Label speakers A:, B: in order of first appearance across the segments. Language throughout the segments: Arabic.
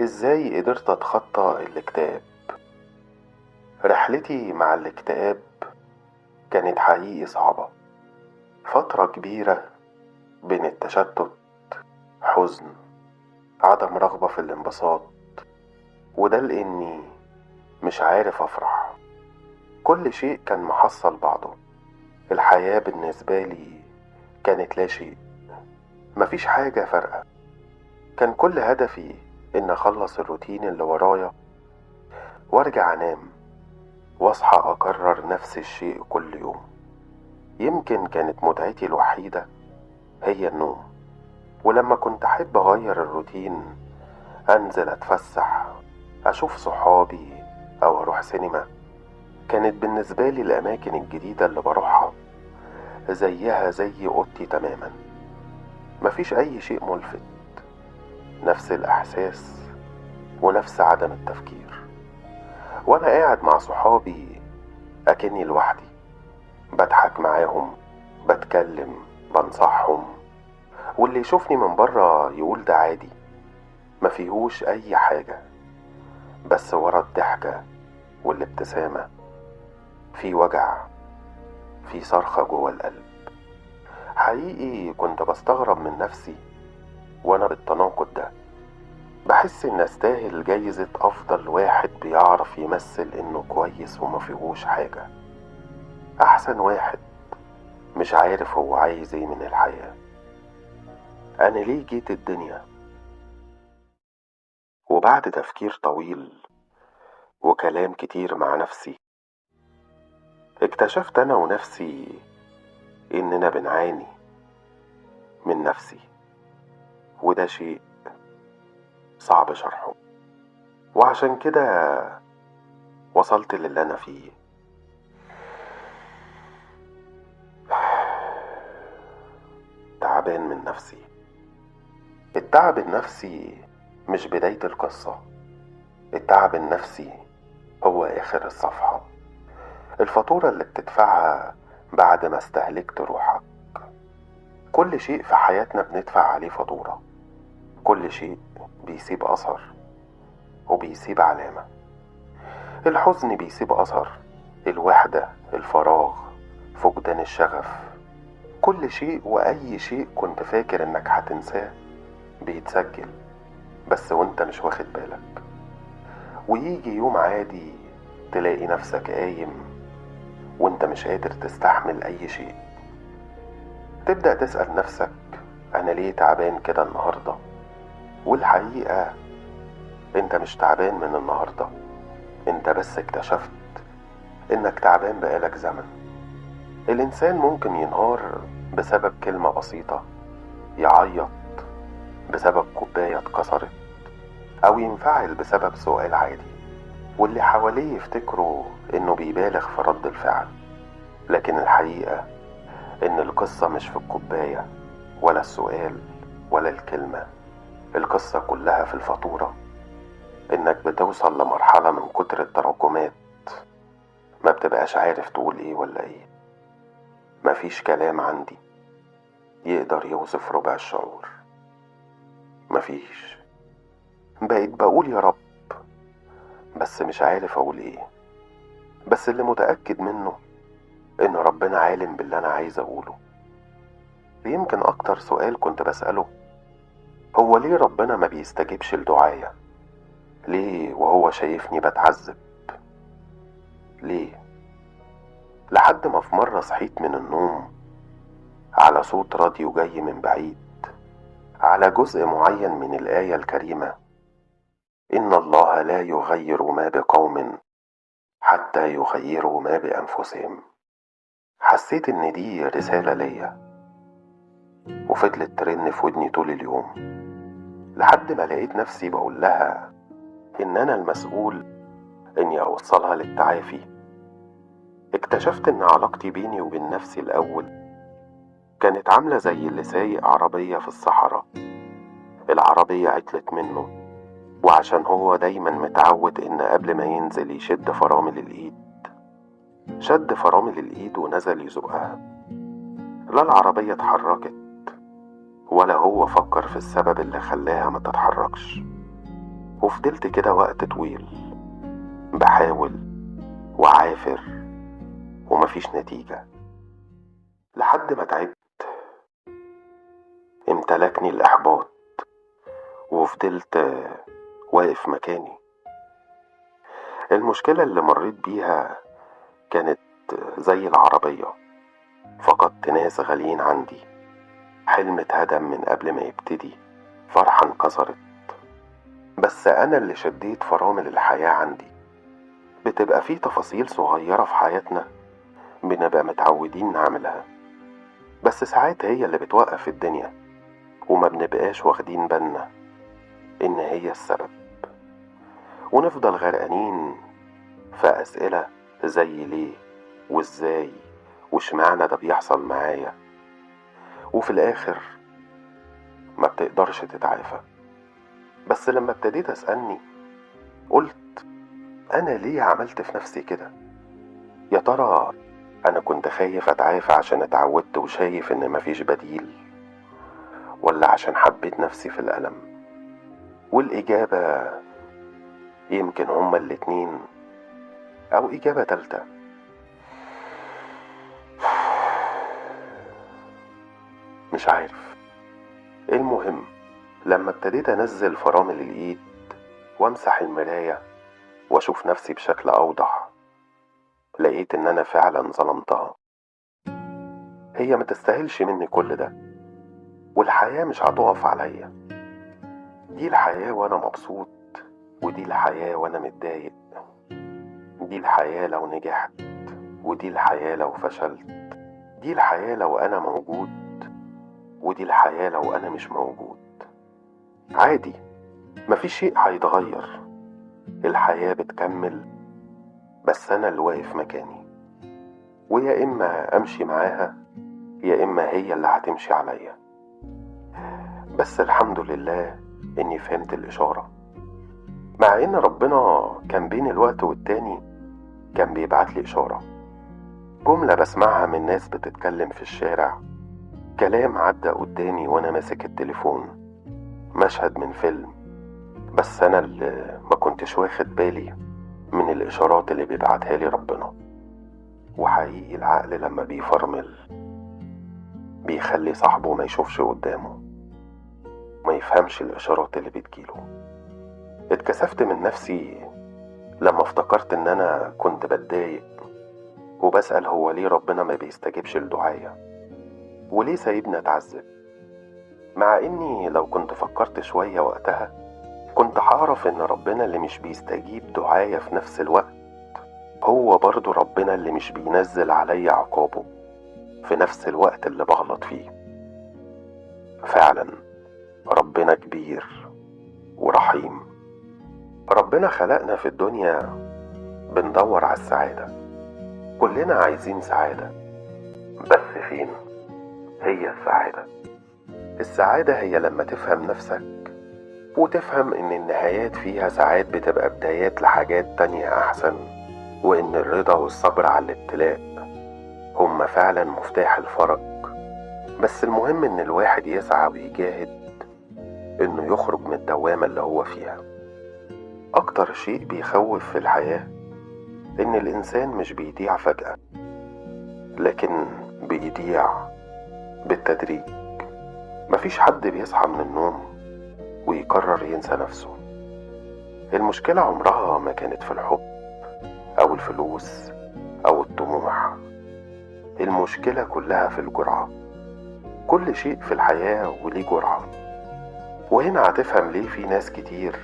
A: ازاي قدرت اتخطى الاكتئاب؟ رحلتي مع الاكتئاب كانت حقيقي صعبة. فترة كبيرة بين التشتت، حزن، عدم رغبة في الانبساط، وده لاني مش عارف افرح. كل شيء كان محصل بعضه. الحياة بالنسبة لي كانت لا شيء، مفيش حاجة فارقة. كان كل هدفي ان اخلص الروتين اللي ورايا وارجع انام، واصحى اكرر نفس الشيء كل يوم. يمكن كانت متعتي الوحيدة هي النوم. ولما كنت أحب أغير الروتين، أنزل أتفسح، أشوف صحابي أو أروح سينما، كانت بالنسبة لي الأماكن الجديدة اللي بروحها زيها زي أوضتي تماما. مفيش أي شيء ملفت، نفس الإحساس ونفس عدم التفكير. وأنا قاعد مع صحابي أكني لوحدي، بضحك معاهم، بتكلم، بنصحهم، واللي يشوفني من بره يقول ده عادي، ما فيهوش اي حاجة. بس ورا الضحكة والابتسامة في وجع، في صرخة جوه القلب. حقيقي كنت بستغرب من نفسي وانا بالتناقض ده. بحس ان استاهل جايزة افضل واحد بيعرف يمثل انه كويس وما فيهوش حاجة، احسن واحد مش عارف هو عايز ايه من الحياة. انا ليه جيت الدنيا؟ وبعد تفكير طويل وكلام كتير مع نفسي، اكتشفت انا ونفسي اننا بنعاني من نفسي، وده شيء صعب شرحه. وعشان كده وصلت للي انا فيه. تعبان من نفسي. التعب النفسي مش بداية القصة، التعب النفسي هو آخر الصفحة، الفاتورة اللي بتدفعها بعد ما استهلكت روحك. كل شيء في حياتنا بندفع عليه فاتورة، كل شيء بيسيب أثر وبيسيب علامة. الحزن بيسيب أثر، الوحدة، الفراغ، فقدان الشغف، كل شيء وأي شيء كنت فاكر إنك هتنساه بيتسجل بس وانت مش واخد بالك. ويجي يوم عادي تلاقي نفسك قايم وانت مش قادر تستحمل أي شيء. تبدأ تسأل نفسك أنا ليه تعبان كده النهاردة؟ والحقيقة انت مش تعبان من النهاردة، انت بس اكتشفت انك تعبان بقالك زمن. الإنسان ممكن ينهار بسبب كلمة بسيطة، يعيط بسبب كوباية اتكسرت، أو ينفعل بسبب سؤال عادي، واللي حواليه يفتكروا إنه بيبالغ في رد الفعل. لكن الحقيقة إن القصة مش في الكوباية ولا السؤال ولا الكلمة، القصة كلها في الفاتورة. إنك بتوصل لمرحلة من كتر التراكمات ما بتبقاش عارف تقول إيه ولا إيه. مفيش كلام عندي يقدر يوصف ربع الشعور، مفيش. بقيت بقول يا رب بس مش عارف اقول ايه. بس اللي متأكد منه ان ربنا عالم باللي انا عايز اقوله. يمكن اكتر سؤال كنت بسأله هو ليه ربنا ما بيستجيبش لدعايا؟ ليه وهو شايفني بتعذب؟ ليه؟ لحد ما في مرة صحيت من النوم على صوت راديو جاي من بعيد، على جزء معين من الآية الكريمة: إن الله لا يغير ما بقوم حتى يغيروا ما بأنفسهم. حسيت إن دي رسالة ليا، وفضلت ترن في ودني طول اليوم لحد ما لقيت نفسي بقول لها إن أنا المسؤول إني أوصلها للتعافي. اكتشفت إن علاقتي بيني وبين نفسي الأول كانت عاملة زي اللي سايق عربية في الصحراء. العربية عطلت منه، وعشان هو دايما متعود إن قبل ما ينزل يشد فرامل الإيد، شد فرامل الإيد ونزل يزقها. لا العربية اتحركت ولا هو فكر في السبب اللي خلاها ما تتحركش. وفضلت كده وقت طويل بحاول وعافر ومفيش نتيجة، لحد ما تعبت امتلكني الإحباط وفضلت واقف مكاني. المشكلة اللي مريت بيها كانت زي العربية، فقدت ناس غاليين عندي، حلم اتهدم من قبل ما يبتدي، فرحة انكسرت. بس أنا اللي شديت فرامل الحياة عندي. بتبقى في تفاصيل صغيرة في حياتنا بنبقى متعودين نعملها، بس ساعات هي اللي بتوقف الدنيا وما بنبقاش واخدين بالنا إن هي السبب، ونفضل غرقانين في أسئلة زي ليه وإزاي واشمعنى ده بيحصل معايا، وفي الآخر ما بتقدرش تتعافى. بس لما ابتديت أسألني قلت أنا ليه عملت في نفسي كده؟ يا ترى أنا كنت خايف أتعافى عشان اتعودت وشايف إن مفيش بديل، ولا عشان حبيت نفسي في الألم؟ والإجابة يمكن هما الاتنين، أو إجابة تالتة. مش عارف. المهم لما ابتديت أنزل فرامل الإيد وامسح المراية واشوف نفسي بشكل أوضح، لقيت إن أنا فعلا ظلمتها. هي ما تستاهلش مني كل ده، والحياة مش هتقف عليا. دي الحياة وأنا مبسوط، ودي الحياة وأنا متضايق، دي الحياة لو نجحت، ودي الحياة لو فشلت، دي الحياة لو أنا موجود، ودي الحياة لو أنا مش موجود. عادي، مفيش شيء هيتغير، الحياة بتكمل، بس أنا اللي واقف مكاني، ويا إما أمشي معاها يا إما هي اللي هتمشي عليا. بس الحمد لله إني فهمت الإشارة، مع إن ربنا كان بين الوقت والتاني كان بيبعت لي إشارة، جملة بسمعها من ناس بتتكلم في الشارع، كلام عدى قدامي وأنا ماسك التليفون، مشهد من فيلم، بس أنا اللي ما كنتش واخد بالي من الإشارات اللي بيبعتها لي ربنا. وحقيقي العقل لما بيفرمل بيخلي صاحبه ما يشوفش قدامه، ما يفهمش الإشارات اللي بتجيله. اتكسفت من نفسي لما افتكرت ان انا كنت بتضايق وبسأل هو ليه ربنا ما بيستجيبش لدعايا، وليه سايبني اتعذب، مع اني لو كنت فكرت شوية وقتها كنت هعرف ان ربنا اللي مش بيستجيب دعايا في نفس الوقت هو برضو ربنا اللي مش بينزل عليا عقابه في نفس الوقت اللي بغلط فيه. فعلا ربنا كبير ورحيم. ربنا خلقنا في الدنيا بندور على السعادة، كلنا عايزين سعادة، بس فين هي السعادة؟ السعادة هي لما تفهم نفسك وتفهم ان النهايات فيها ساعات بتبقى بدايات لحاجات تانية احسن، وان الرضا والصبر على الابتلاء هما فعلا مفتاح الفرج. بس المهم ان الواحد يسعى ويجاهد انه يخرج من الدوامة اللي هو فيها. اكتر شيء بيخوف في الحياة ان الانسان مش بيضيع فجأة، لكن بيضيع بالتدريج. مفيش حد بيصحى من النوم ويقرر ينسى نفسه. المشكلة عمرها ما كانت في الحب أو الفلوس أو الطموح، المشكلة كلها في الجرعة. كل شيء في الحياة وليه جرعة، وهنا هتفهم ليه في ناس كتير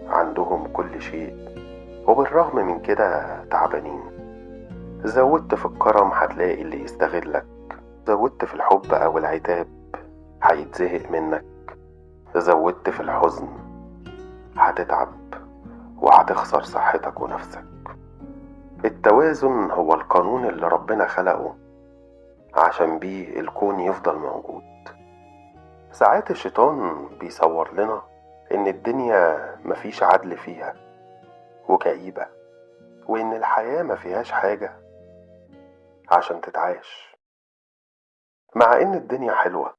A: عندهم كل شيء وبالرغم من كده تعبانين. زودت في الكرم هتلاقي اللي يستغلك، زودت في الحب أو العتاب هيتزهق منك، زودت في الحزن هتتعب وهتخسر صحتك ونفسك. التوازن هو القانون اللي ربنا خلقه عشان بيه الكون يفضل موجود. ساعات الشيطان بيصور لنا ان الدنيا مفيش عدل فيها وكئيبة، وان الحياة مفيهاش حاجة عشان تتعاش، مع ان الدنيا حلوة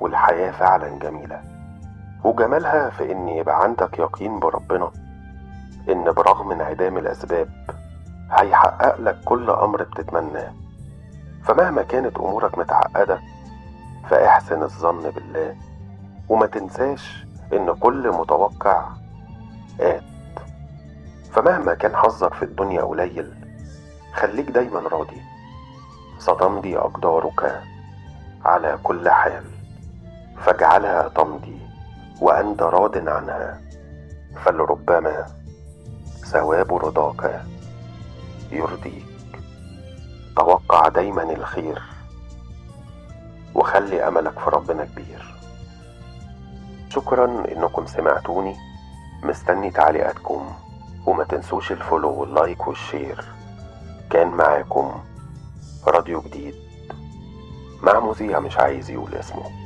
A: والحياة فعلا جميلة، وجمالها في إن يبقى عندك يقين بربنا إن برغم انعدام الأسباب هيحقق لك كل أمر بتتمناه. فمهما كانت أمورك متعقدة فاحسن الظن بالله، وما تنساش إن كل متوقع آت. فمهما كان حظك في الدنيا قليل خليك دايما راضي، ستمضي أقدارك على كل حال، فاجعلها تمضي وأنت راض عنها، فلربما ثواب رضاك يرضيك. توقع دايما الخير وخلي أملك في ربنا كبير. شكرا إنكم سمعتوني، مستني تعليقاتكم، وما تنسوش الفولو واللايك والشير. كان معاكم راديو جديد مع مذيع مش عايز يقول اسمه.